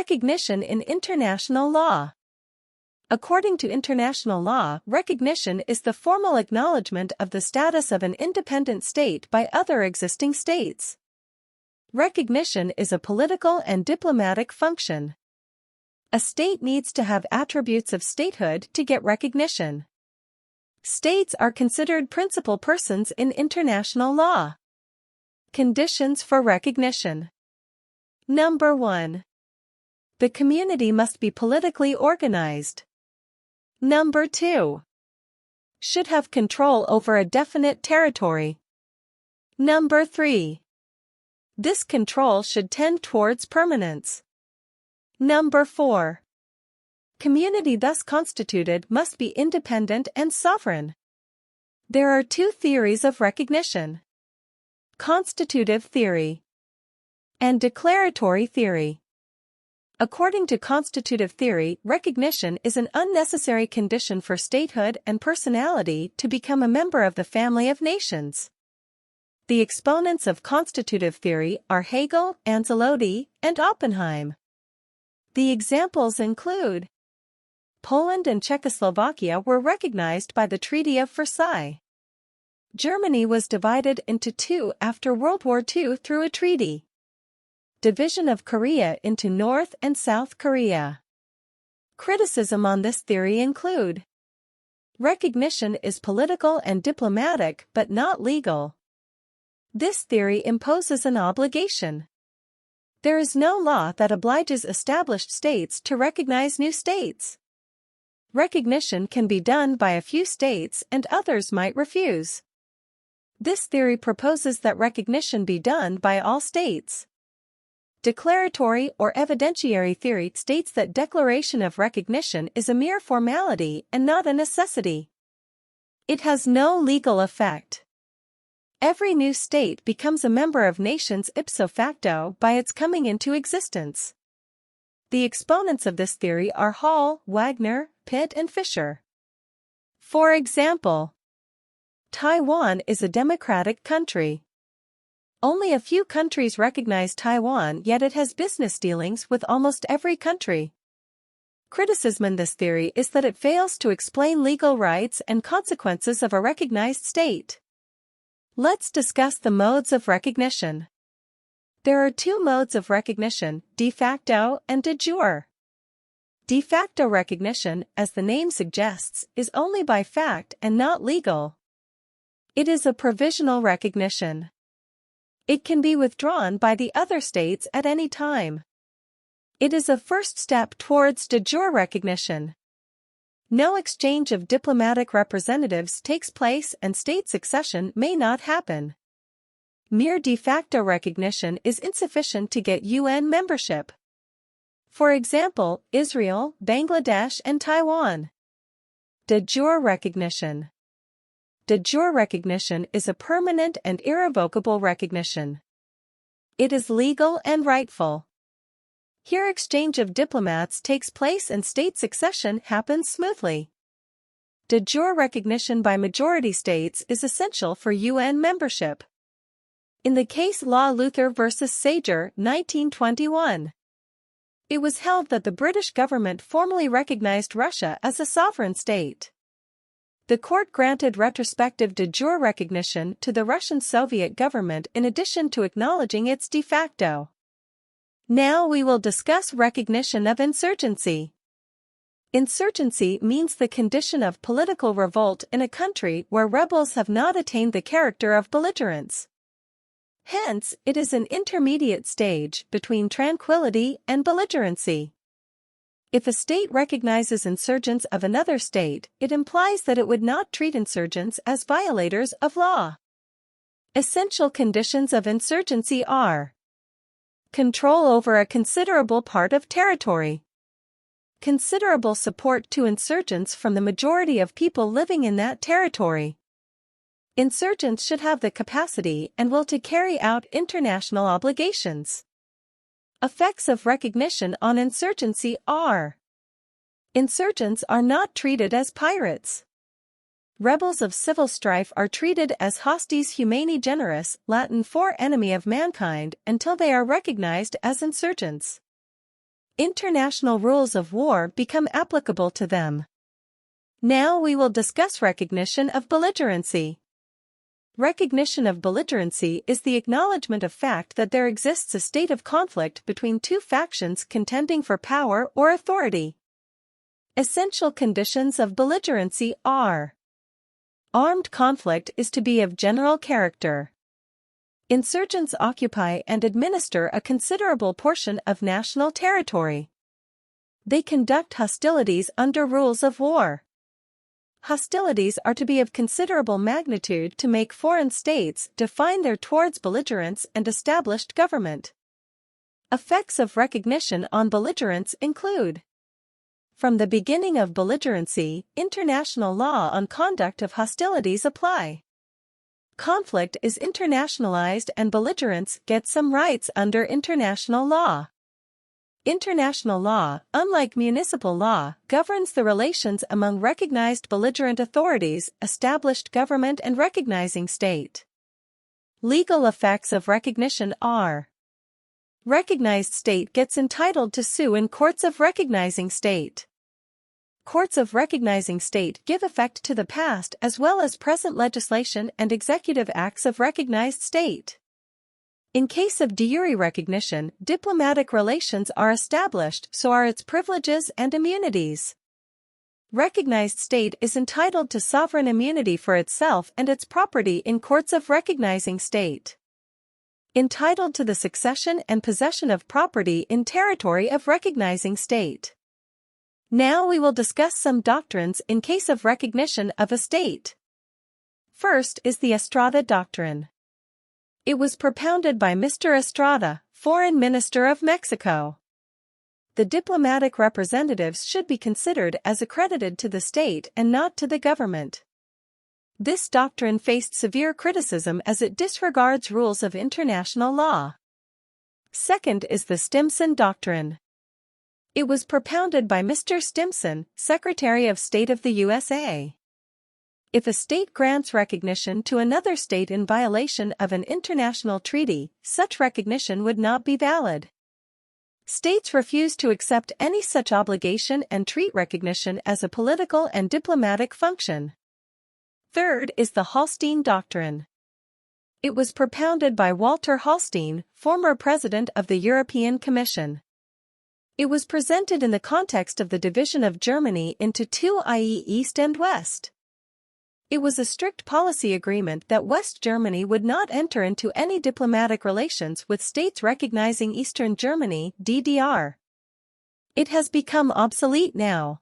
Recognition in international law. According to international law, recognition is the formal acknowledgement of the status of an independent state by other existing states. Recognition is a political and diplomatic function. A state needs to have attributes of statehood to get recognition. States are considered principal persons in international law. Conditions for recognition. Number 1. The community must be politically organized. Number 2. Should have control over a definite territory. Number 3. This control should tend towards permanence. Number 4. Community thus constituted must be independent and sovereign. There are two theories of recognition: Constitutive Theory and Declaratory Theory. According to Constitutive Theory, recognition is an unnecessary condition for statehood and personality to become a member of the family of nations. The exponents of Constitutive Theory are Hegel, Ancelotti, and Oppenheim. The examples include: Poland and Czechoslovakia were recognized by the Treaty of Versailles. Germany was divided into two after World War II through a treaty. Division of Korea into North and South Korea. Criticism on this theory include: recognition is political and diplomatic but not legal. This theory imposes an obligation. There is no law that obliges established states to recognize new states. Recognition can be done by a few states and others might refuse. This theory proposes that recognition be done by all states. Declaratory or evidentiary theory states that declaration of recognition is a mere formality and not a necessity. It has no legal effect. Every new state becomes a member of nations ipso facto by its coming into existence. The exponents of this theory are Hall, Wagner, Pitt, and Fisher. For example, Taiwan is a democratic country. Only a few countries recognize Taiwan, yet it has business dealings with almost every country. Criticism in this theory is that it fails to explain legal rights and consequences of a recognized state. Let's discuss the modes of recognition. There are two modes of recognition: de facto and de jure. De facto recognition, as the name suggests, is only by fact and not legal. It is a provisional recognition. It can be withdrawn by the other states at any time. It is a first step towards de jure recognition. No exchange of diplomatic representatives takes place and state succession may not happen. Mere de facto recognition is insufficient to get UN membership. For example, Israel, Bangladesh, and Taiwan. De jure recognition. De jure recognition is a permanent and irrevocable recognition. It is legal and rightful. Here exchange of diplomats takes place and state succession happens smoothly. De jure recognition by majority states is essential for UN membership. In the case Law Luther v. Sager, 1921, it was held that the British government formally recognized Russia as a sovereign state. The court granted retrospective de jure recognition to the Russian Soviet government in addition to acknowledging its de facto. Now we will discuss recognition of insurgency. Insurgency means the condition of political revolt in a country where rebels have not attained the character of belligerents. Hence, it is an intermediate stage between tranquility and belligerency. If a state recognizes insurgents of another state, it implies that it would not treat insurgents as violators of law. Essential conditions of insurgency are: control over a considerable part of territory, considerable support to insurgents from the majority of people living in that territory. Insurgents should have the capacity and will to carry out international obligations. Effects of recognition on insurgency are: insurgents are not treated as pirates. Rebels of civil strife are treated as hostes humani generis, Latin for enemy of mankind, until they are recognized as insurgents. international rules of war become applicable to them. Now we will discuss recognition of belligerency. Recognition of belligerency is the acknowledgement of fact that there exists a state of conflict between two factions contending for power or authority. Essential conditions of belligerency are: armed conflict is to be of general character. Insurgents occupy and administer a considerable portion of national territory. They conduct hostilities under rules of war. Hostilities are to be of considerable magnitude to make foreign states define their towards belligerents and established government. Effects of recognition on belligerents include: from the beginning of belligerency, international law on conduct of hostilities apply. Conflict is internationalized and belligerents get some rights under international law. International law, unlike municipal law, governs the relations among recognized belligerent authorities, established government and recognizing state. Legal effects of recognition are: recognized state gets entitled to sue in courts of recognizing state. Courts of recognizing state give effect to the past as well as present legislation and executive acts of recognized state. In case of de jure recognition, diplomatic relations are established, so are its privileges and immunities. Recognized state is entitled to sovereign immunity for itself and its property in courts of recognizing state. Entitled to the succession and possession of property in territory of recognizing state. Now we will discuss some doctrines in case of recognition of a state. First is the Estrada Doctrine. It was propounded by Mr. Estrada, Foreign Minister of Mexico. The diplomatic representatives should be considered as accredited to the state and not to the government. This doctrine faced severe criticism as it disregards rules of international law. Second is the Stimson Doctrine. It was propounded by Mr. Stimson, Secretary of State of the USA. If a state grants recognition to another state in violation of an international treaty, such recognition would not be valid. States refuse to accept any such obligation and treat recognition as a political and diplomatic function. Third is the Hallstein Doctrine. It was propounded by Walter Hallstein, former president of the European Commission. It was presented in the context of the division of Germany into two, i.e., East and West. It was a strict policy agreement that West Germany would not enter into any diplomatic relations with states recognizing Eastern Germany, DDR. It has become obsolete now.